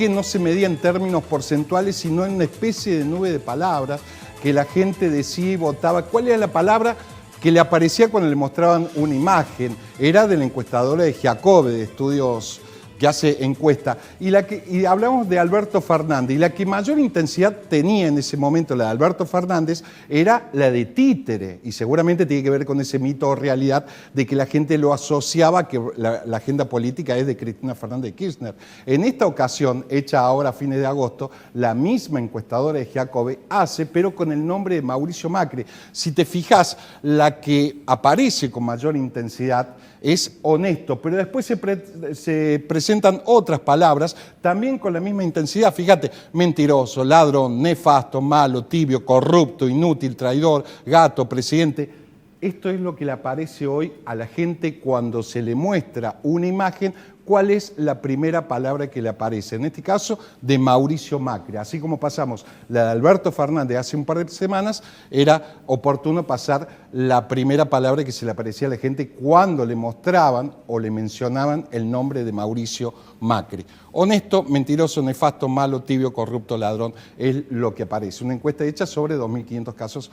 que no se medía en términos porcentuales, sino en una especie de nube de palabras que la gente decía y votaba. ¿Cuál era la palabra que le aparecía cuando le mostraban una imagen? Era de la encuestadora de Giacobbe, de estudios que hace encuesta, y hablamos de Alberto Fernández, y la que mayor intensidad tenía en ese momento, la de Alberto Fernández, era la de títere, y seguramente tiene que ver con ese mito o realidad de que la gente lo asociaba, que la agenda política es de Cristina Fernández de Kirchner. En esta ocasión, hecha ahora a fines de agosto, la misma encuestadora de Giacobbe hace, pero con el nombre de Mauricio Macri. Si te fijas, la que aparece con mayor intensidad es Honesto, pero después se presentan otras palabras también con la misma intensidad. Fíjate, mentiroso, ladrón, nefasto, malo, tibio, corrupto, inútil, traidor, gato, presidente. Esto es lo que le aparece hoy a la gente cuando se le muestra una imagen. ¿Cuál es la primera palabra que le aparece? En este caso, de Mauricio Macri. Así como pasamos la de Alberto Fernández hace un par de semanas, era oportuno pasar la primera palabra que se le aparecía a la gente cuando le mostraban o le mencionaban el nombre de Mauricio Macri. Honesto, mentiroso, nefasto, malo, tibio, corrupto, ladrón, es lo que aparece. Una encuesta hecha sobre 2.500 casos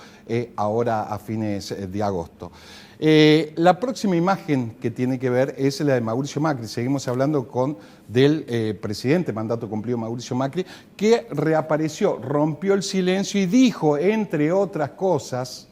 ahora a fines de agosto. La próxima imagen que tiene que ver es la de Mauricio Macri. Seguimos hablando del presidente, mandato cumplido Mauricio Macri, que reapareció, rompió el silencio y dijo, entre otras cosas,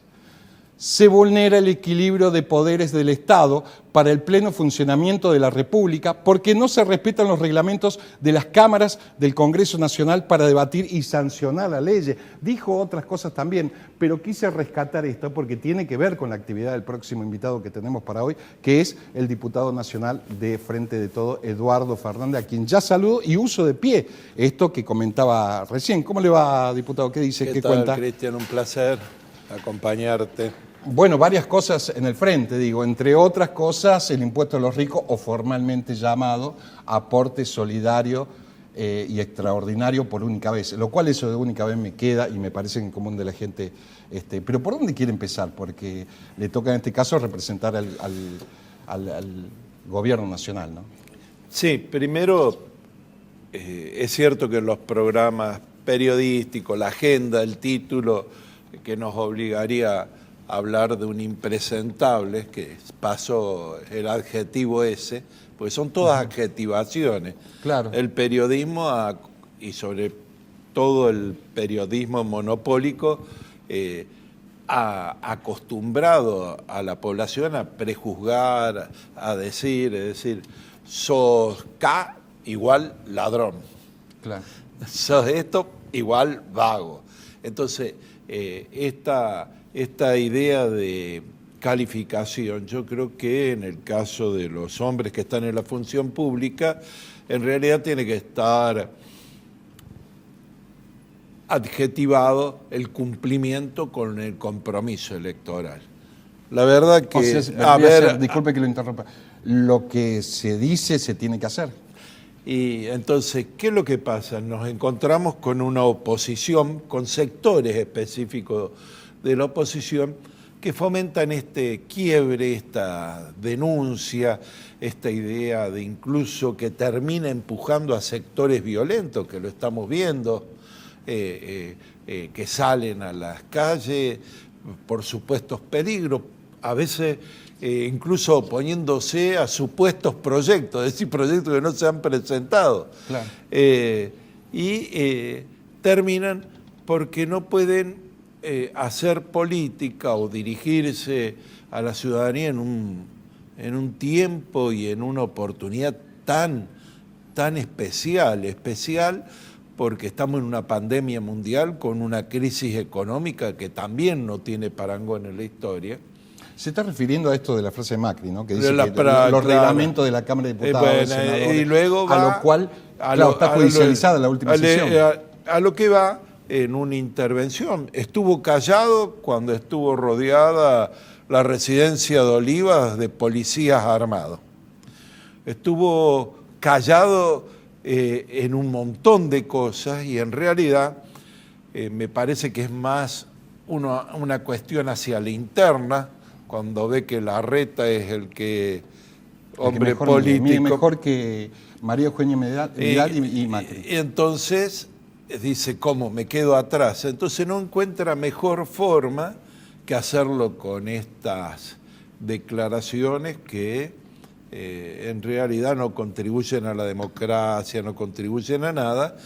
se vulnera el equilibrio de poderes del Estado para el pleno funcionamiento de la República porque no se respetan los reglamentos de las cámaras del Congreso Nacional para debatir y sancionar la ley. Dijo otras cosas también, pero quise rescatar esto porque tiene que ver con la actividad del próximo invitado que tenemos para hoy, que es el diputado nacional de Frente de Todo, Eduardo Fernández, a quien ya saludo y uso de pie esto que comentaba recién. ¿Cómo le va, diputado? ¿Qué dice? ¿Qué cuenta? Cristian? Un placer acompañarte. Bueno, varias cosas en el frente, digo, entre otras cosas el impuesto a los ricos, o formalmente llamado aporte solidario y extraordinario por única vez, lo cual eso de única vez me queda y me parece en común de la gente. Pero ¿por dónde quiere empezar? Porque le toca en este caso representar al gobierno nacional, ¿no? Sí, primero es cierto que los programas periodísticos, la agenda, el título que nos obligaría hablar de un impresentable, que pasó el adjetivo ese, pues son todas adjetivaciones. Claro. El periodismo, y sobre todo el periodismo monopólico, ha acostumbrado a la población a prejuzgar, a decir, es decir, sos K igual ladrón. Claro. Sos esto igual vago. Entonces, esta idea de calificación, yo creo que en el caso de los hombres que están en la función pública, en realidad tiene que estar adjetivado el cumplimiento con el compromiso electoral. La verdad que... O sea, disculpe que lo interrumpa, lo que se dice se tiene que hacer. Y entonces, ¿qué es lo que pasa? Nos encontramos con una oposición, con sectores específicos de la oposición que fomentan este quiebre, esta denuncia, esta idea de incluso que termina empujando a sectores violentos, que lo estamos viendo, que salen a las calles por supuestos peligros, a veces incluso oponiéndose a supuestos proyectos, es decir, proyectos que no se han presentado. Claro. Terminan porque no pueden hacer política o dirigirse a la ciudadanía en un tiempo y en una oportunidad tan especial porque estamos en una pandemia mundial con una crisis económica que también no tiene parangón en la historia. Se está refiriendo a esto de la frase de Macri, ¿no? Que dice los reglamentos de la Cámara de Diputados, senadores, y luego va, a lo cual está judicializada la última sesión. A lo que va en una intervención. Estuvo callado cuando estuvo rodeada la residencia de Olivas de policías armados. Estuvo callado en un montón de cosas y en realidad me parece que es más una cuestión hacia la interna, cuando ve que Larreta es el que hombre mejor político. mide mejor que María Eugenia Vidal y Macri. Entonces dice, ¿cómo? Me quedo atrás. Entonces no encuentra mejor forma que hacerlo con estas declaraciones que en realidad no contribuyen a la democracia, no contribuyen a nada,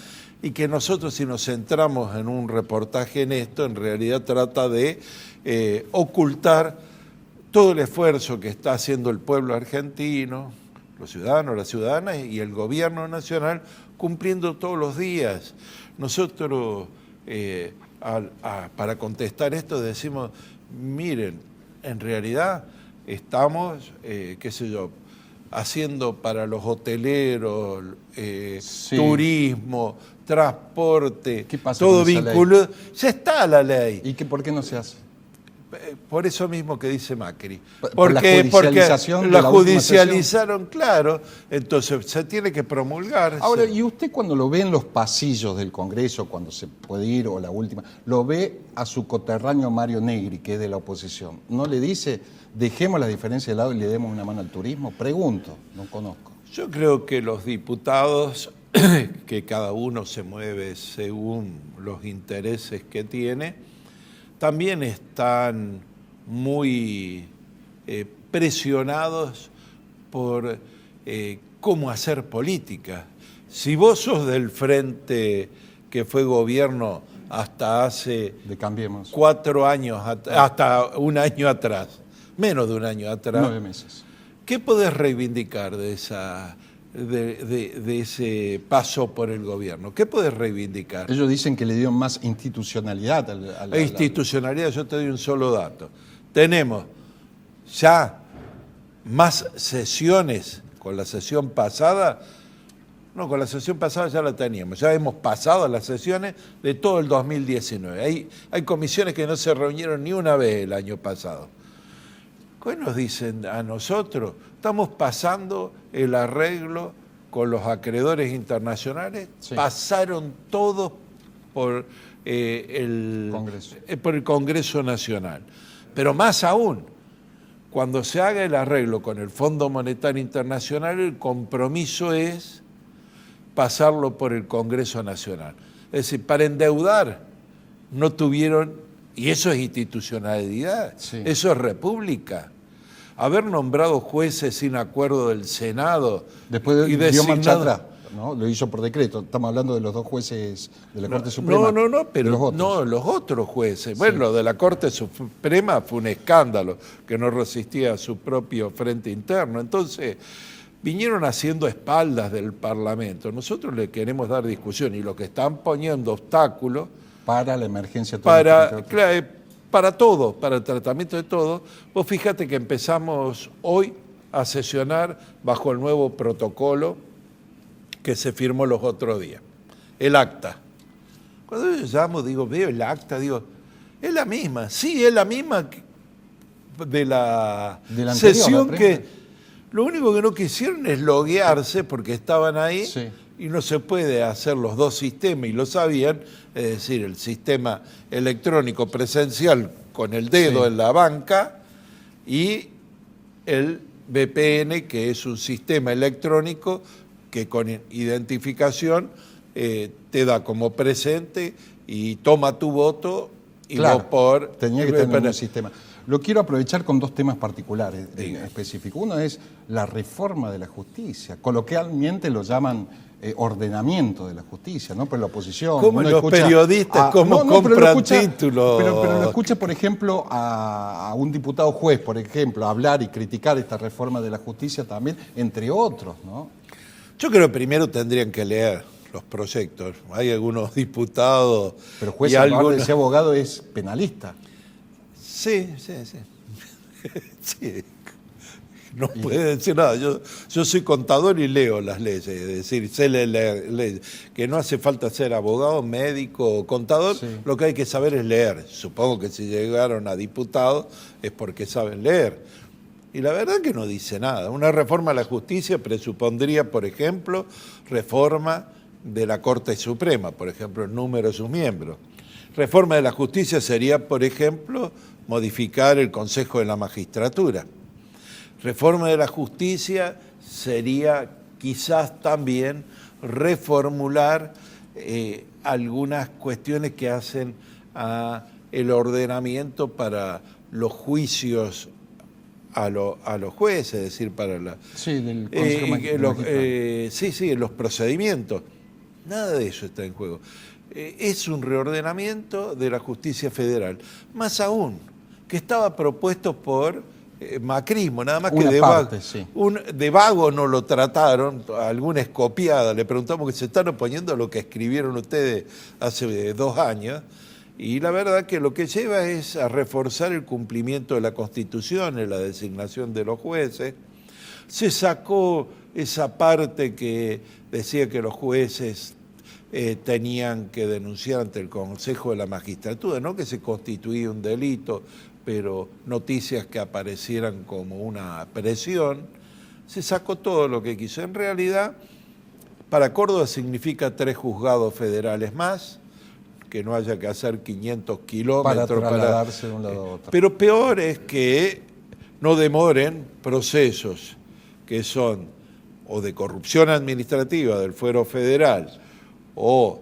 y que nosotros, si nos centramos en un reportaje en esto, en realidad trata de ocultar todo el esfuerzo que está haciendo el pueblo argentino, los ciudadanos, las ciudadanas y el gobierno nacional, cumpliendo todos los días. Nosotros, para contestar esto, decimos, miren, en realidad estamos, qué sé yo, haciendo para los hoteleros, Sí. turismo, transporte, ¿Qué pasa todo con esa vinculado. Ya está la ley. ¿Y por qué no se hace? Por eso mismo que dice Macri. Por la judicialización de la la última judicializaron, claro, entonces se tiene que promulgar. Ahora, ¿y usted cuando lo ve en los pasillos del Congreso, cuando se puede ir, o la última, lo ve a su coterráneo Mario Negri, que es de la oposición? ¿No le dice, dejemos la diferencia de lado y le demos una mano al turismo? Pregunto, no conozco. Yo creo que los diputados, que cada uno se mueve según los intereses que tiene, también están muy presionados por cómo hacer política. Si vos sos del frente que fue gobierno hasta hace De Cambiemos. 4 años, hasta un año atrás, menos de un año atrás, 9 meses. ¿qué podés reivindicar de ese paso por el gobierno? ¿Qué podés reivindicar? Ellos dicen que le dieron más institucionalidad a la Institucionalidad, yo te doy un solo dato. Tenemos ya más sesiones con la sesión pasada. No, con la sesión pasada ya la teníamos. Ya hemos pasado las sesiones de todo el 2019. Hay comisiones que no se reunieron ni una vez el año pasado. ¿Qué nos dicen a nosotros? Estamos pasando el arreglo con los acreedores internacionales. Sí. Pasaron todos por por el Congreso Nacional. Pero más aún, cuando se haga el arreglo con el Fondo Monetario Internacional, el compromiso es pasarlo por el Congreso Nacional. Es decir, para endeudar no tuvieron, y eso es institucionalidad, Sí. eso es república. Haber nombrado jueces sin acuerdo del Senado Después y dio marcha designado... atrás, ¿no? Lo hizo por decreto. Estamos hablando de los 2 jueces de la Corte Suprema. No, pero los otros. no, los otros jueces. Bueno, lo de la Corte Suprema fue un escándalo, que no resistía a su propio frente interno. Entonces, vinieron haciendo espaldas del Parlamento. Nosotros le queremos dar discusión y los que están poniendo obstáculos Para la emergencia para todo, para el tratamiento de todo. Vos fíjate que empezamos hoy a sesionar bajo el nuevo protocolo que se firmó los otros días, el acta. Cuando yo llamo, veo el acta, es la misma, sí, es la misma de la anterior, sesión la que lo único que no quisieron es loguearse porque estaban ahí. Sí. Y no se puede hacer los dos sistemas, y lo sabían, es decir, el sistema electrónico presencial con el dedo en la banca y el VPN, que es un sistema electrónico que con identificación te da como presente y toma tu voto y Claro, vos tenía que tener un sistema. Lo quiero aprovechar con 2 temas particulares en específico. Uno es la reforma de la justicia. Coloquialmente lo llaman ordenamiento de la justicia, ¿no? Pero la oposición... ¿Cómo los periodistas compran títulos? Pero lo escucha, por ejemplo, a un diputado juez, por ejemplo, hablar y criticar esta reforma de la justicia también, entre otros, ¿no? Yo creo que primero tendrían que leer los proyectos. Hay algunos diputados... Pero juez, y en lugar de algunos... ser abogado, es penalista. Sí. Sí. No puede decir nada. Yo soy contador y leo las leyes, es decir, sé leer leyes. Que no hace falta ser abogado, médico o contador, Sí. Lo que hay que saber es leer. Supongo que si llegaron a diputados es porque saben leer. Y la verdad que no dice nada. Una reforma a la justicia presupondría, por ejemplo, reforma de la Corte Suprema, por ejemplo, el número de sus miembros. Reforma de la justicia sería, por ejemplo, modificar el Consejo de la Magistratura. Reforma de la justicia sería quizás también reformular algunas cuestiones que hacen a el ordenamiento para los juicios a los jueces, es decir, para la... Sí, del Consejo Magistrado. Sí, los procedimientos. Nada de eso está en juego. Es un reordenamiento de la justicia federal. Más aún, que estaba propuesto por macrismo, nada más que de vago no lo trataron, alguna escopiada. Le preguntamos que se están oponiendo a lo que escribieron ustedes hace 2 años. Y la verdad que lo que lleva es a reforzar el cumplimiento de la Constitución en la designación de los jueces. Se sacó esa parte que decía que los jueces tenían que denunciar ante el Consejo de la Magistratura, no que se constituía un delito, pero noticias que aparecieran como una presión. Se sacó todo lo que quiso. En realidad, para Córdoba significa 3 juzgados federales más, que no haya que hacer 500 kilómetros para trasladarse de un lado a otro. Pero peor es que no demoren procesos que son o de corrupción administrativa del fuero federal o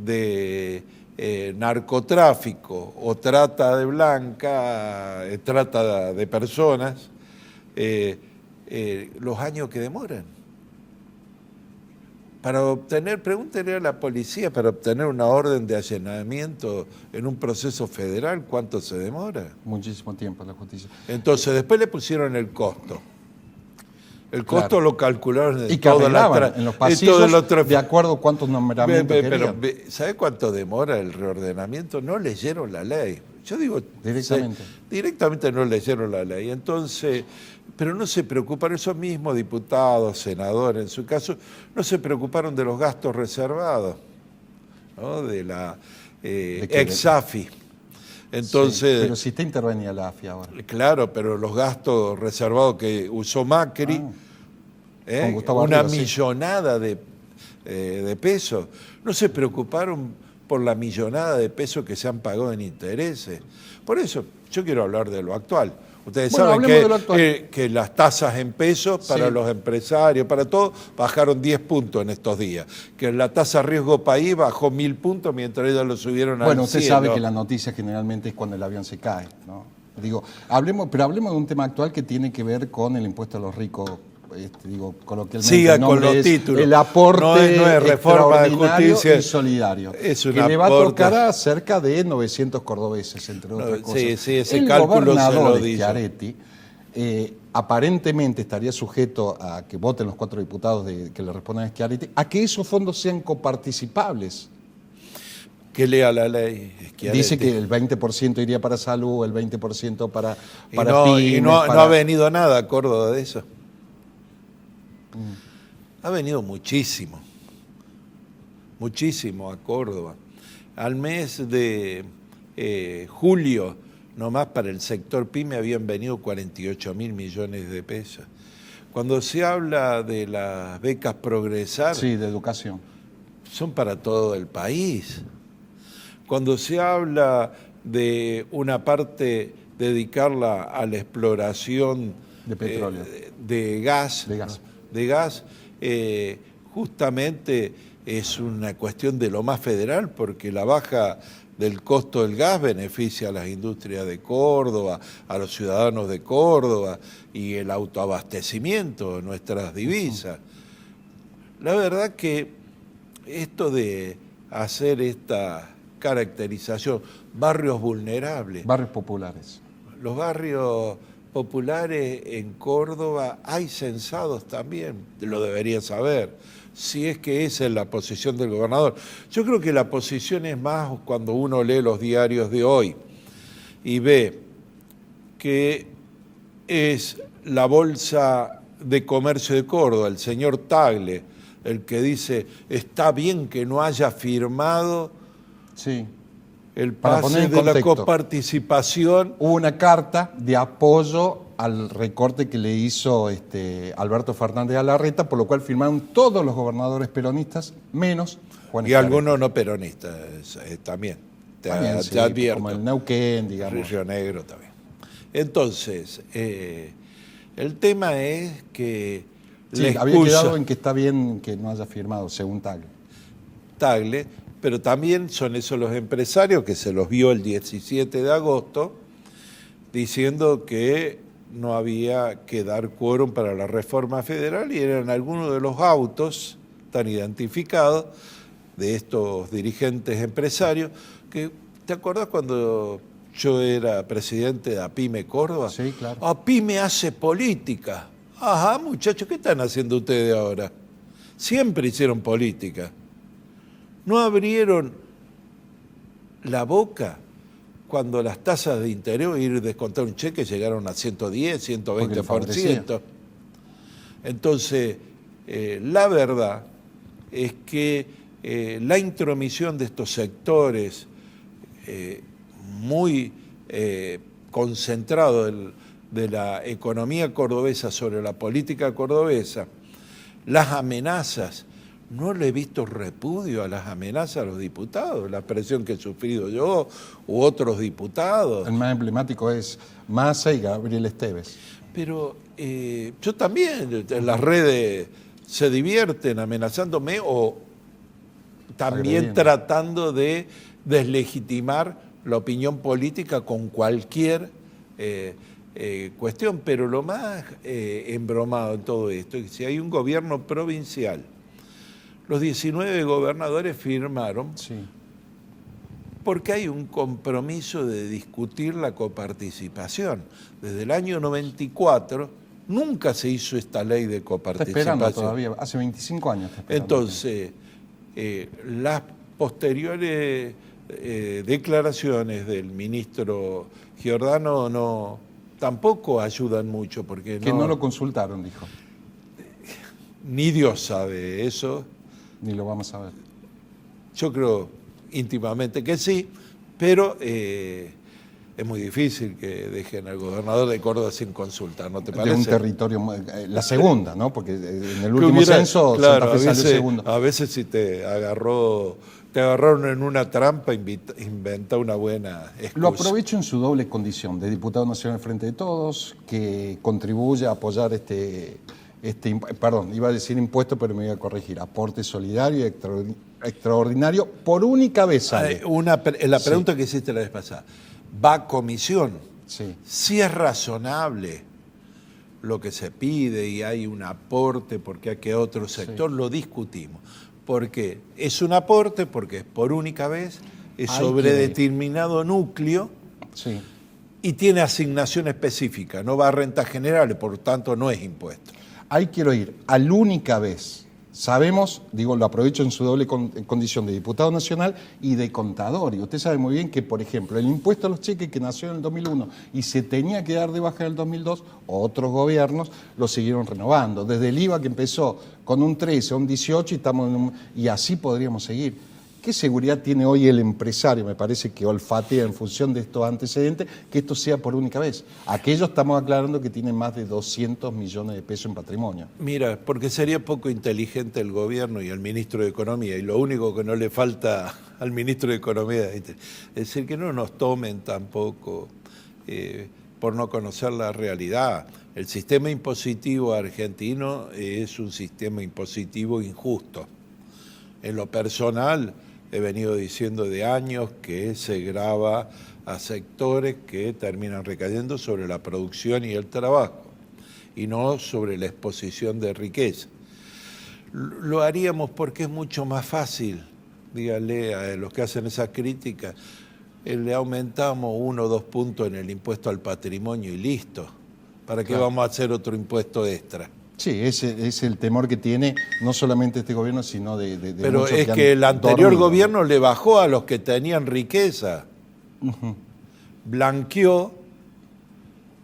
de narcotráfico o trata de trata de personas, los años que demoran. Para obtener, pregúntele a la policía, para obtener una orden de allanamiento en un proceso federal, ¿cuánto se demora? Muchísimo tiempo la justicia. Entonces, después le pusieron el costo. El costo lo calcularon y caminaban en los pasillos de acuerdo a cuántos nombramientos querían. Pero, ¿sabe cuánto demora el reordenamiento? No leyeron la ley. Yo digo, directamente no leyeron la ley. Entonces, pero no se preocuparon, esos mismos diputados, senadores, en su caso, no se preocuparon de los gastos reservados, ¿no? De la ex-AFI. Entonces, sí, pero si te intervenía la AFI ahora. Claro, pero los gastos reservados que usó Macri, una millonada de pesos, no se preocuparon por la millonada de pesos que se han pagado en intereses. Por eso, yo quiero hablar de lo actual. Ustedes saben que las tasas en pesos para los empresarios, para todos, bajaron 10 puntos en estos días. Que la tasa riesgo país bajó 1000 puntos mientras ellos lo subieron a 100. Bueno, usted sabe que la noticia generalmente es cuando el avión se cae, ¿no? Digo, hablemos de un tema actual que tiene que ver con el impuesto a los ricos. Coloquialmente. Siga con los títulos. El aporte no es reforma de justicia y solidario. Es que le va a tocar a cerca de 900 cordobeses, entre otras cosas. Sí, ese cálculo se lo dice. Schiaretti aparentemente estaría sujeto a que voten los 4 diputados que le respondan a Schiaretti, a que esos fondos sean coparticipables. Que lea la ley. Dice que el 20% iría para salud, el 20% para pymes. Y no ha venido nada a Córdoba de eso. Ha venido muchísimo a Córdoba. Al mes de julio, nomás para el sector PYME habían venido 48.000 millones de pesos. Cuando se habla de las becas Progresar, sí, de educación, son para todo el país. Cuando se habla de una parte dedicarla a la exploración de petróleo, de gas, justamente es una cuestión de lo más federal, porque la baja del costo del gas beneficia a las industrias de Córdoba, a los ciudadanos de Córdoba y el autoabastecimiento de nuestras divisas. La verdad que esto de hacer esta caracterización, barrios vulnerables. Barrios populares. Los barrios populares en Córdoba hay censados también, lo debería saber, si es que esa es la posición del gobernador. Yo creo que la posición es más cuando uno lee los diarios de hoy y ve que es la Bolsa de Comercio de Córdoba, el señor Tagle, el que dice, está bien que no haya firmado el pase de la coparticipación. Hubo una carta de apoyo al recorte que le hizo Alberto Fernández a Larreta, por lo cual firmaron todos los gobernadores peronistas, menos Juan Y algunos no peronistas también. Te advierto. Como el Neuquén, digamos. Río Negro también. Entonces, El tema es que Sí, la había excusa quedado en que está bien que no haya firmado, según Tagle. Tagle, pero también son esos los empresarios que se los vio el 17 de agosto diciendo que no había que dar quórum para la reforma federal y eran algunos de los autos tan identificados de estos dirigentes empresarios que, ¿te acordás cuando yo era presidente de APYME Córdoba? Sí, claro. APYME hace política. Ajá, muchachos, ¿qué están haciendo ustedes ahora? Siempre hicieron política. No abrieron la boca cuando las tasas de interés, ir a descontar un cheque, llegaron a 110, 120%. Entonces, la verdad es que la intromisión de estos sectores muy concentrados de la economía cordobesa sobre la política cordobesa, las amenazas, no le he visto repudio a las amenazas a los diputados, la presión que he sufrido yo u otros diputados. El más emblemático es Massa y Gabriel Esteves. Pero yo también, en las redes se divierten amenazándome o también tratando de deslegitimar la opinión política con cualquier cuestión. Pero lo más embromado en todo esto es que si hay un gobierno provincial, los 19 gobernadores firmaron porque hay un compromiso de discutir la coparticipación. Desde el año 94 nunca se hizo esta ley de coparticipación. Está esperando todavía, hace 25 años está esperando. Entonces, las posteriores declaraciones del ministro Giordano tampoco ayudan mucho. Porque que no lo consultaron, dijo. Ni Dios sabe eso. Ni lo vamos a ver. Yo creo íntimamente que sí, pero es muy difícil que dejen al gobernador de Córdoba sin consulta, ¿no te parece? De un territorio, la segunda, ¿no? Porque en el último censo claro, Santa Fe salió segundo. A veces si te agarraron en una trampa, inventa una buena excusa. Lo aprovecho en su doble condición, de diputado nacional al Frente de Todos, que contribuye a apoyar perdón, iba a decir impuesto, pero me voy a corregir, aporte solidario y extraordinario, por única vez sale. La pregunta que hiciste la vez pasada, va a comisión. Sí. Si es razonable lo que se pide y hay un aporte porque hay que otro sector, lo discutimos. Porque es un aporte, porque es por única vez, es sobre determinado núcleo y tiene asignación específica, no va a rentas generales, por lo tanto no es impuesto. Ahí quiero ir, a la única vez. Sabemos, digo, lo aprovecho en su doble condición de diputado nacional y de contador. Y usted sabe muy bien que, por ejemplo, el impuesto a los cheques que nació en el 2001 y se tenía que dar de baja en el 2002, otros gobiernos lo siguieron renovando. Desde el IVA que empezó con un 13 a un 18 y así podríamos seguir. ¿Qué seguridad tiene hoy el empresario? Me parece que olfatea en función de estos antecedentes que esto sea por única vez. Aquellos estamos aclarando que tienen más de 200 millones de pesos en patrimonio. Mira, porque sería poco inteligente el gobierno y el ministro de Economía, y lo único que no le falta al ministro de Economía es decir que no nos tomen tampoco por no conocer la realidad. El sistema impositivo argentino es un sistema impositivo injusto. En lo personal, he venido diciendo de años que se grava a sectores que terminan recayendo sobre la producción y el trabajo y no sobre la exposición de riqueza. Lo haríamos porque es mucho más fácil, dígale a los que hacen esas críticas, le aumentamos 1 o 2 puntos en el impuesto al patrimonio y listo. ¿Para qué vamos a hacer otro impuesto extra? Sí, ese es el temor que tiene no solamente este gobierno, sino de Pero muchos es que que han el anterior dormido. gobierno le bajó a los que tenían riqueza, blanqueó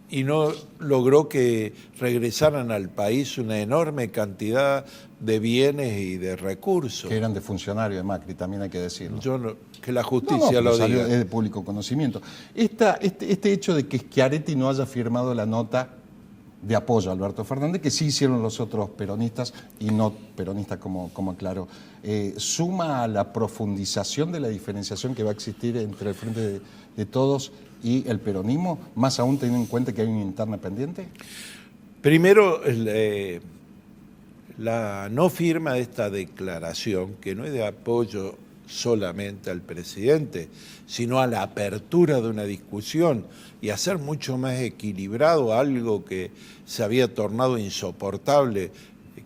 y no logró que regresaran al país una enorme cantidad de bienes y de recursos. Que eran de funcionarios de Macri, también hay que decirlo. Que la justicia lo diga. Es de público conocimiento. Este hecho de que Schiaretti no haya firmado la nota de apoyo a Alberto Fernández, que sí hicieron los otros peronistas y no peronistas como aclaró, suma a la profundización de la diferenciación que va a existir entre el Frente de Todos y el peronismo, más aún teniendo en cuenta que hay una interna pendiente. Primero, la no firma de esta declaración, que no es de apoyo solamente al presidente, sino a la apertura de una discusión y hacer mucho más equilibrado algo que se había tornado insoportable,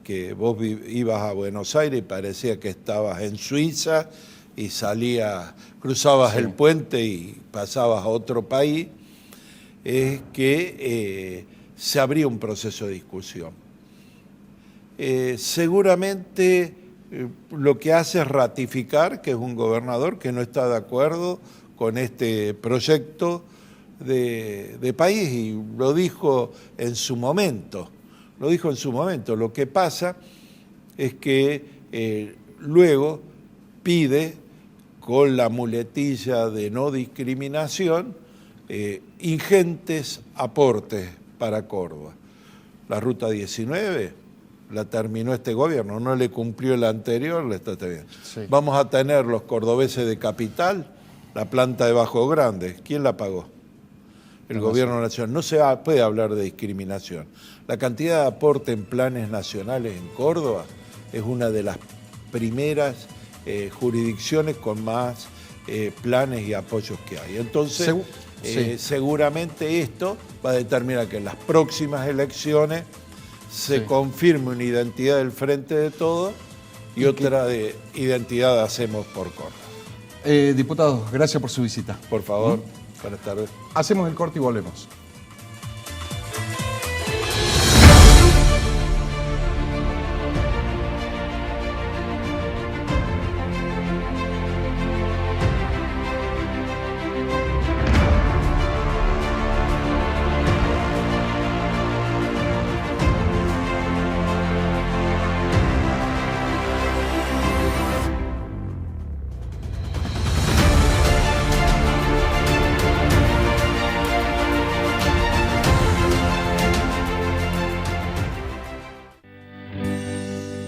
que vos ibas a Buenos Aires y parecía que estabas en Suiza y cruzabas el puente y pasabas a otro país, es que se abría un proceso de discusión. Seguramente lo que hace es ratificar que es un gobernador que no está de acuerdo con este proyecto de país, y lo dijo en su momento. Lo que pasa es que luego pide, con la muletilla de no discriminación, ingentes aportes para Córdoba. La Ruta 19 la terminó este gobierno, no le cumplió el anterior, le está bien. Sí. Vamos a tener los cordobeses de Capital, la planta de Bajo Grande. ¿Quién la pagó? El gobierno nacional. No se puede hablar de discriminación. La cantidad de aporte en planes nacionales en Córdoba es una de las primeras jurisdicciones con más planes y apoyos que hay. Entonces, seguramente esto va a determinar que en las próximas elecciones se confirme una identidad del Frente de Todos y otra de identidad de Hacemos por Córdoba. Diputado, gracias por su visita. Por favor, buenas tardes. Hacemos el corte y volvemos.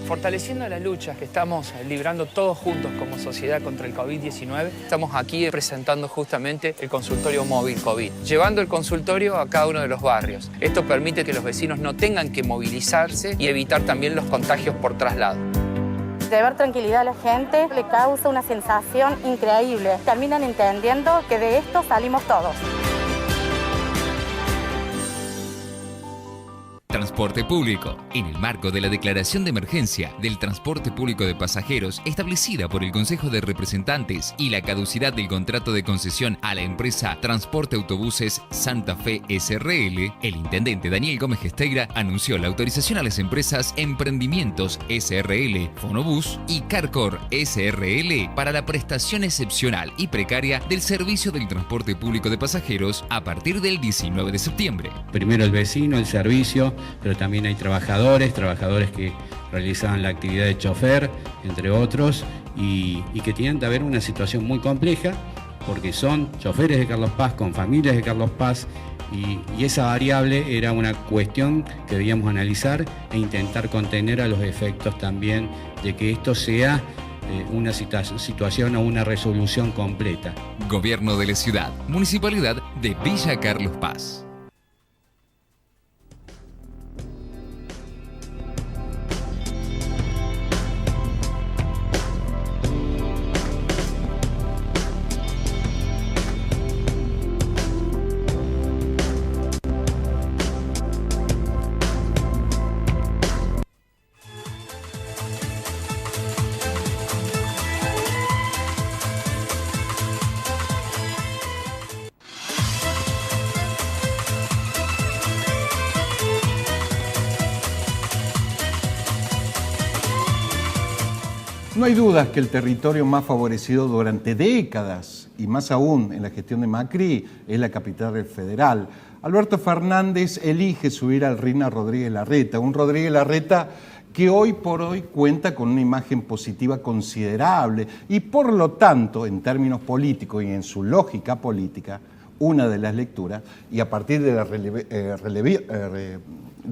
Fortaleciendo las luchas que estamos librando todos juntos como sociedad contra el COVID-19, estamos aquí presentando justamente el consultorio móvil COVID, llevando el consultorio a cada uno de los barrios. Esto permite que los vecinos no tengan que movilizarse y evitar también los contagios por traslado. Llevar tranquilidad a la gente le causa una sensación increíble. Terminan entendiendo que de esto salimos todos. Transporte público. En el marco de la declaración de emergencia del transporte público de pasajeros establecida por el Consejo de Representantes y la caducidad del contrato de concesión a la empresa Transporte Autobuses Santa Fe SRL, el intendente Daniel Gómez Gesteira anunció la autorización a las empresas Emprendimientos SRL, Fonobús y Carcor SRL para la prestación excepcional y precaria del servicio del transporte público de pasajeros a partir del 19 de septiembre. Primero el vecino, el servicio, pero también hay trabajadores que realizaban la actividad de chofer, entre otros, y que tienen que haber una situación muy compleja, porque son choferes de Carlos Paz, con familias de Carlos Paz, y esa variable era una cuestión que debíamos analizar e intentar contener a los efectos también de que esto sea una situación o una resolución completa. Gobierno de la Ciudad, Municipalidad de Villa Carlos Paz. No hay dudas que el territorio más favorecido durante décadas, y más aún en la gestión de Macri, es la capital federal. Alberto Fernández elige subir al ring a Rodríguez Larreta, un Rodríguez Larreta que hoy por hoy cuenta con una imagen positiva considerable y por lo tanto, en términos políticos y en su lógica política, una de las lecturas, y a partir de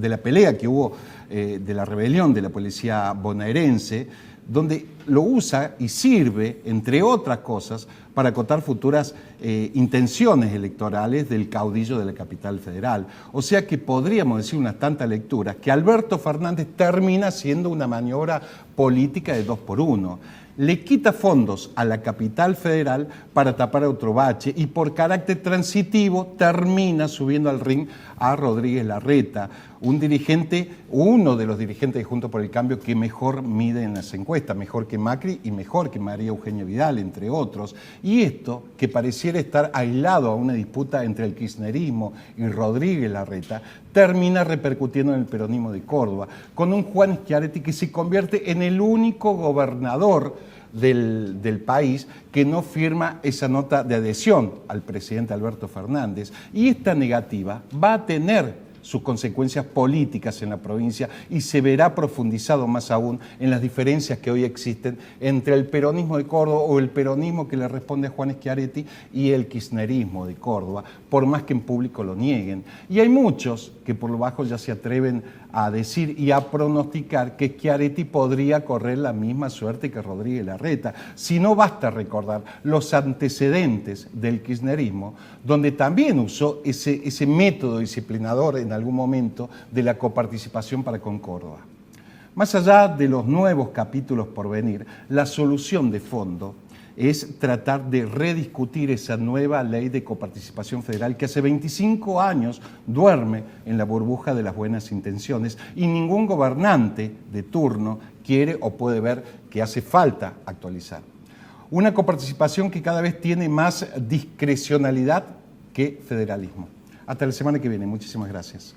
la pelea que hubo de la rebelión de la policía bonaerense, donde lo usa y sirve, entre otras cosas, para acotar futuras intenciones electorales del caudillo de la capital federal. O sea que podríamos decir unas tantas lecturas que Alberto Fernández termina siendo una maniobra política de 2 por 1. Le quita fondos a la capital federal para tapar otro bache y por carácter transitivo termina subiendo al ring a Rodríguez Larreta, un dirigente, uno de los dirigentes de Juntos por el Cambio que mejor mide en las encuestas, mejor que Macri y mejor que María Eugenia Vidal, entre otros. Y esto, que pareciera estar aislado a una disputa entre el kirchnerismo y Rodríguez Larreta, termina repercutiendo en el peronismo de Córdoba, con un Juan Schiaretti que se convierte en el único gobernador del país que no firma esa nota de adhesión al presidente Alberto Fernández. Y esta negativa va a tener sus consecuencias políticas en la provincia y se verá profundizado más aún en las diferencias que hoy existen entre el peronismo de Córdoba o el peronismo que le responde a Juan Schiaretti y el kirchnerismo de Córdoba, por más que en público lo nieguen. Y hay muchos que por lo bajo ya se atreven a decir y a pronosticar que Schiaretti podría correr la misma suerte que Rodríguez Larreta. Si no, basta recordar los antecedentes del kirchnerismo, donde también usó ese método disciplinador en algún momento de la coparticipación para con Córdoba. Más allá de los nuevos capítulos por venir, la solución de fondo es tratar de rediscutir esa nueva ley de coparticipación federal que hace 25 años duerme en la burbuja de las buenas intenciones y ningún gobernante de turno quiere o puede ver que hace falta actualizar. Una coparticipación que cada vez tiene más discrecionalidad que federalismo. Hasta la semana que viene. Muchísimas gracias.